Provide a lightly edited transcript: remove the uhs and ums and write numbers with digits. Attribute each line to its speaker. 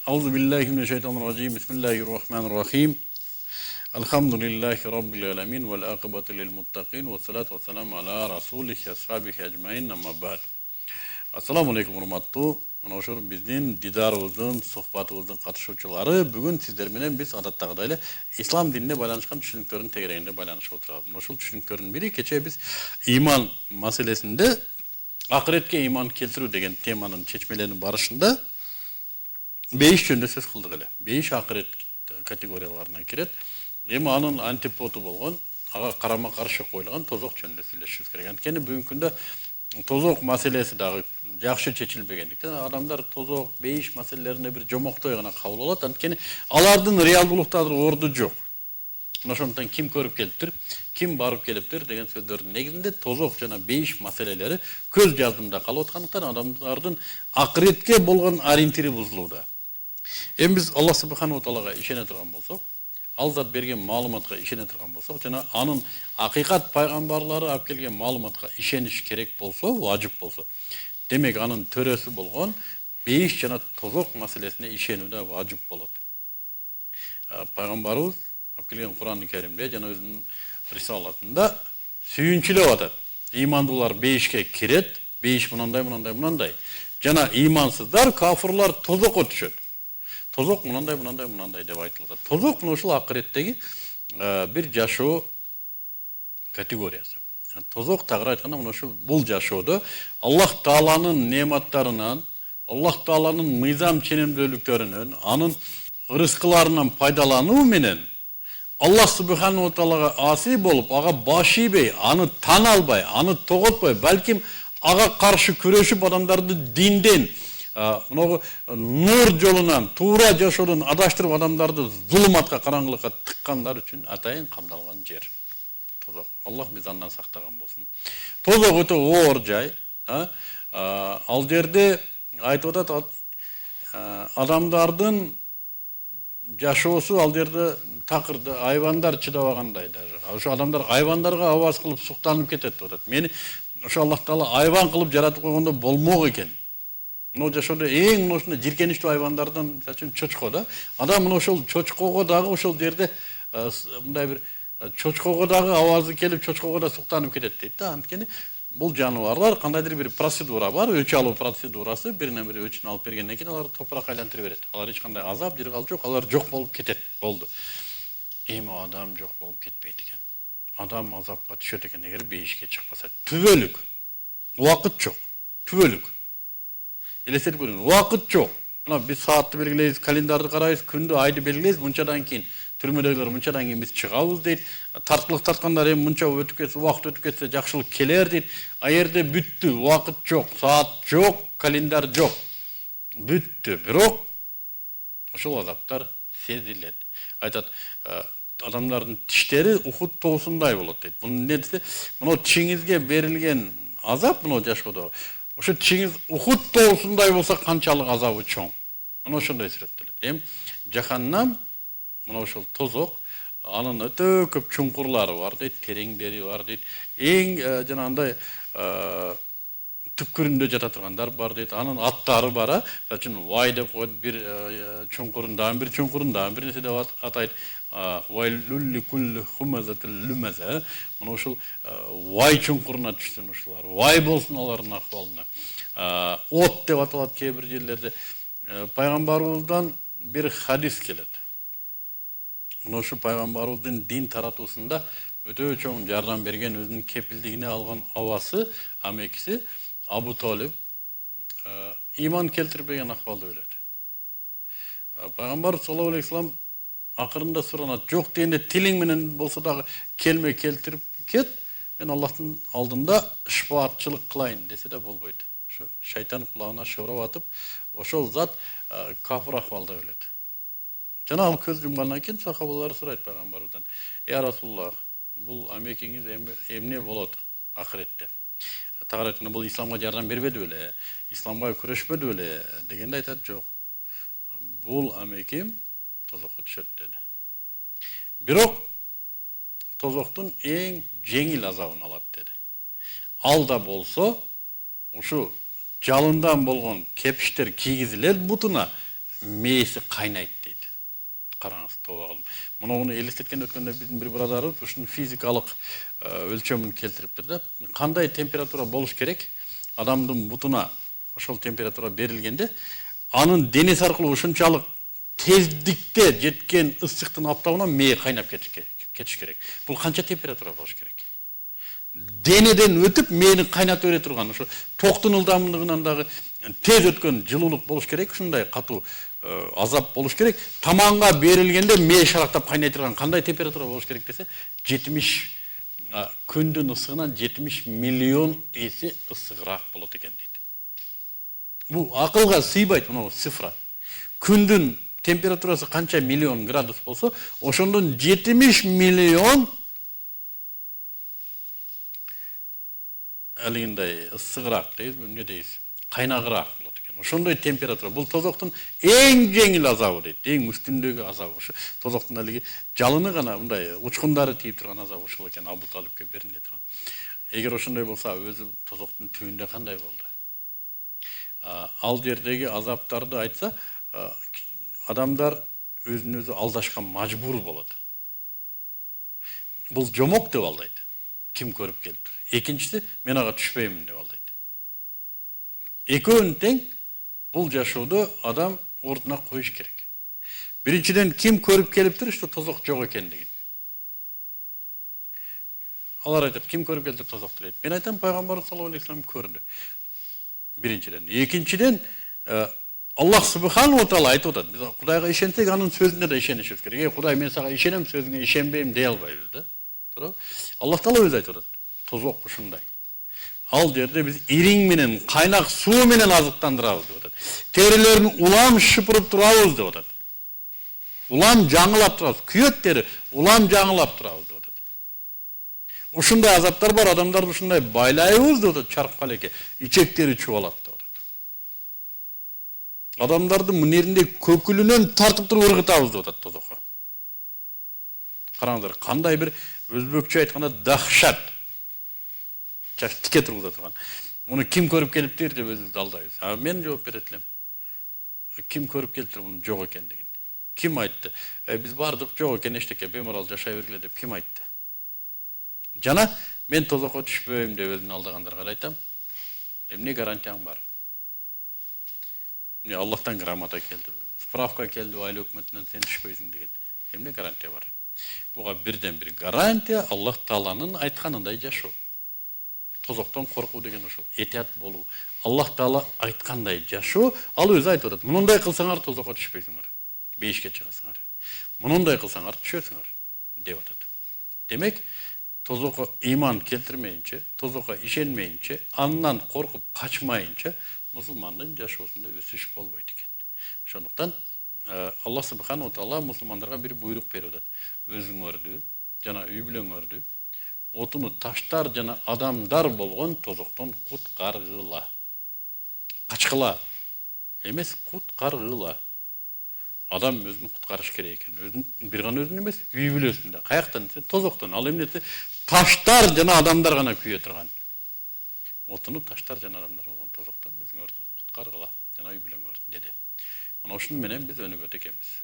Speaker 1: Euzubillahimineşşeytanirracim. Bismillahirrahmanirrahim. Elhamdülillahi Rabbil alemin vel akıbatu lil muttaqin ve salatu ve selamu ala rasulihi ashabihi ecmain amma ba'd. Assalamu alaikum urmattu. Ошол биздин дидарыбыздын, сухбатыбыздын катышуучулары бүгүн сиздер менен биз адаттагыдай ислам динине байланышкан түшүнүктөрдүн тегерегинде байланышып отурабыз. Ошол түшүнүктөрдүн бири кечээ биз иман маселесинде акыретке иман келтирүү деген теманын чечмелеринин барышында 5 жөнүндө сөз кылдык эле. 5 акырет категорияларына кирет. Эми анын антиподу болгон, ага карама каршы коюлган тозок жөнүндө сүйлөшүбүз керек. Анткени бүгүнкү күндө тозок маселеси дагы жакшы чечилбегендиктен адамдар тозок, бейиш маселелерине бир жомоктой гана кабыл алат. Анткени алардын реалдуулукта орду жок. Ошондуктан ким көрүп келиптир, ким барып келиптир деген сөздөрдүн негизинде тозок жана бейиш маселелери көз жаздымда калып аткандыктан адамдардын акыретке болгон ориентири бузулууда. Эми биз Аллах субханаху таалага ишене турган болсок, ал зат берген маалыматка ишене турган болсок, жана анын акыйкат пайгамбарлары алып келген маалыматка ишениш керек болсо, важип болсо, демек анын төрөсү болгон бейиш жана тозок маселесине ишенүү да важип болот. Пайгамбарыбыз алып келген Кур'ан-ы Керимде жана өзүнүн рисалатында сүйүнчүлөп атат. Имандуулар бейишке кирет, бейиш мынандай. Жана имансыздар, кафырлар тозокко түшөт. Тозок мынандай деп айтылат. Тозок ушул акыреттеги бир жашоо категориясы. Тозок тагыраак айтканда ушул бул жашоодо Аллах Тааланын неаматтарынан, Аллах Тааланын мыйзам ченемдүүлүктөрүнөн, анын рызкыларынан пайдалануу менен Аллах субханаху таалага аси болуп, ага баш ийбей, аны тана албай, аны тоготпой, балким ага каршы күрөшүп адамдарды динден, нур жолунан, туура жашоодон адаштырып адамдарды зулуматка, караңгылыкка тыккандар үчүн атайын камдалган жер. Тозок. Аллах биз андан сактаган болсун. Тозок өтө оор жай. Ал жерде айтып атат, адамдардын жашоосу ал жерде такырды, айвандар чыдабагандай даже. Ошо адамдар айвандарга аваз кылып суктанып кетет деп атат. Мени ошо Аллах Таала айван кылып жаратып койгондо болмок экен. Мына жашоодо эң ошондой жиркеничтүү айвандардан үчүн чочко да. Адам ошол чочкого дагы ошол жерде мындай бир чочкого дагы авазы келип, чочкого да суктанып кетет дейт да. Анткени бул жаныбарлар кандайдыр бир процедура бар, өч алуу процедурасы, биринен бири өчүн алып бергенден кийин алар топуракка айлантырып берет. Алар эч кандай азап, жыргал жок, алар жок болуп кетет. Болду. Эми адам жок болуп кетпейт экен. Адам азапка түшөт экен эгер бейишке чыкпаса. Түбөлүк. Убакыт жок. Түбөлүк. Элестетип көрүңүз, убакыт жок. Мына биз саатты белгилейбиз, календарды карайбыз, күндү, айды белгилейбиз, мынчадан кийин түрмөдөгүлөр мынчадан кийин биз чыгабыз дейт. Тарткылык тарткандар эми мынча өтүп кетсе, убакыт өтүп кетсе жакшылык келер дейт. А жерде бүттү, убакыт жок, саат жок, календар жок. Бүттү. Бирок ошол азаптар сезилет. Айтат, адамдардын тиштери ухут тоосундай болот дейт. Бунун не десе, мына тишиңизге берилген азап мына жашоодо. Ошо тишиңиз ухут тоосундай болсо канчалык азабы чоң. Мына ошондой сүрөттөлөт. Эми жаханнам мына ошол тозок, анын өтө көп чуңкурлары бар дейт, тереңдери бар дейт. Эң жанагындай түпкүрүндө жата тургандар бар дейт. Анын аттары бар, үчүн вай деп коет, бир чуңкурундан бир нерсе деп атайт. Вайлулли кулли хумазатил lumazа. Мына ошол вай чуңкуруна түшсүн ушулар. Вай болсун алардын акыбалына. От деп аталат кээ бир жерлерде. Пайгамбарыбыздан бир хадис келет. Мына ошо пайгамбарыбыздын дин таратуусунда өтө чоң жардам берген, өзүнүн кепилдигине алган абасы, амекиси Абу Талиб иман келтирбеген акыбалда өлөт. Пайгамбар саллаллаху алейхи вассалам акырында суранат, жок дегенде тилиң менен болсо дагы келме келтирип кет, мен Аллахтын алдында шафаатчылык кылайын десе да болбойт. Ошо шайтан кулагына шыбырап атып, ошол зат кафир акыбалда өлөт. Жана ал көз жумгандан кийин сахабалар сурайт пайгамбарыбыздан: "Я Расулуллах, бул амекеңиз эмне болот акыретте?" Тагыраак айтканда, бул исламга жардам бербеди беле, исламга күрөшпөдү беле дегенде айтат, жок. Бул амекем тозокко түшөт деди. Бирок тозоктун эң жеңил азабын алат деди. Ал да болсо, ушу жалындан болгон кепиштер кийгизилет бутуна, мээси кайнайт дейт. Караңыз, тоба кылып. Муну элестеткен өткөндө биздин бир браздарыбыз ушунун физикалык өлчөмүн келтириптир да. Кандай температура болуш керек? Адамдын бутуна ошол температура берилгенде, анын денеси аркылуу ушунчалык тездикте жеткен ысыктын аптабынан мээ кайнап кетиш керек. Бул канча температура болуш керек? Денеден өтүп мээни кайнатып бере турган, ошо токтун ылдамдыгынан дагы тез өткөн жылуулук болуш керек, ушундай катуу азап болуш керек. Таманга берилгенде мээ шарактап кайнай турган кандай температура болуш керек десе, 70 күндүн ысыгынан 70 миллион эсе ысыгыраак болот экен дейт. Бул акылга сыйбайт мына цифра. Күндүн температурасы канча миллион градус болсо, ошондон 70 миллион алигиндай ысыгыраак дейбизби, эмне дейбиз? Кайнагыраак болот экен. Ошондой температура. Бул тозоктун эң жеңил азабы дейт. Эң үстүндөгү азабы. Ошо тозоктун алиги жалыны гана мындай учкундары тийип турган азабы ушул экен, Абу Талипке бериле турган. Эгер ошондой болсо, өзү тозоктун түбүндө кандай болду? Ал жердеги азаптарды айтса, адамдар өзүн өзү алдашка мажбур болот. Бул жомок деп алдайт. Ким көрүп келиптир? Экинчиси, мен ага түшпөймүн деп алдайт. Экөөнүн тең бул жашоодо адам ордуна коюш керек. Биринчиден, ким көрүп келиптир, что тозок жок экендигин. Алар айтат, ким көрүп келиптир тозокту дейт. Мен айтам, пайгамбарыбыз саллаллаху алейхи вассалам көрдү. Биринчиден. Экинчиден, Аллах субхану ва таала айтып атат. Биз Кудайга ишенсек, анын сөзүнө да ишенишибиз керек. Кудай, мен сага ишенем, сөзүңө ишенбейм дей албайбыз да. Туурабы? Аллах таала өзү айтып атат. Тозок ушундай. Ал жерде биз ириң менен, кайнак суу менен азыктандырабыз деп атат. Терилерин улам шыпырып турабыз деп атат. Улам жаңылап турабыз. Күйөт тери, улам жаңылап турабыз деп атат. Ушундай азаптар бар, адамдарды ушундай байлайбыз деп атат, чарпкан эке. Ичектери чубалат деп атат. Адамдардын мынеринде көкүлүнөн тартып туруп ыргытабыз деп атат тозокко. Караңыздар, кандай бир өзбекчө айтканда дахшат. Чаш тике тургуза турган. Муну ким көрүп келиптир деп өзүбүздү алдайбыз. Мен жооп берет элем. Ким көрүп келиптир мунун жок экендигин? Ким айтты? Биз бардык жок экен, эчтеке, беморал жашай бергиле деп ким айтты? Жана мен тозокко түшпөйм деп өзүн алдагандарга айтам. Эмне гарантияң бар? Аллахтан грамота келди, справка келди, айыл өкмөтүнөн сен түшпөйсүң деген. Эмне гарантия бар? Буга бирден бир гарантия Аллах Тааланын айтканындай жашоо. Тозоктон коркуу деген ошол, этият болуу. Аллах Таала айткандай жашоо, ал өзү айтып атат. Мындай кылсаңар тозокко түшпөйсүңөр. Бейишке чыгасыңар. Мындай кылсаңар түшөсүңөр деп атат. Демек, тозокко иман келтирмейинче, тозокко ишенмейинче, андан коркуп качмайынча мусулмандын жашоосунда өсүш болбойт экен. Ошондуктан Аллах субхану ва таала мусулмандарга бир буйрук берип атат. Өзүңөрдү жана үй бүлөңөрдү отуну таштар жана адамдар болгон тозоктон куткаргыла. Качкыла эмес, куткаргыла. Адам өзүн куткарыш керек экен. Өзүн бир гана өзүн эмес, үй бүлөсүндө. Каяктан десе, тозоктон. Ал эмнесе, таштар жана адамдар гана күйө турган. Отуну таштар жана адамдар болгон тозоктон өзүңөрдү куткаргыла жана үй бүлөңөрдү деди. Мына ушуну менен биз өнүгөт экенбиз.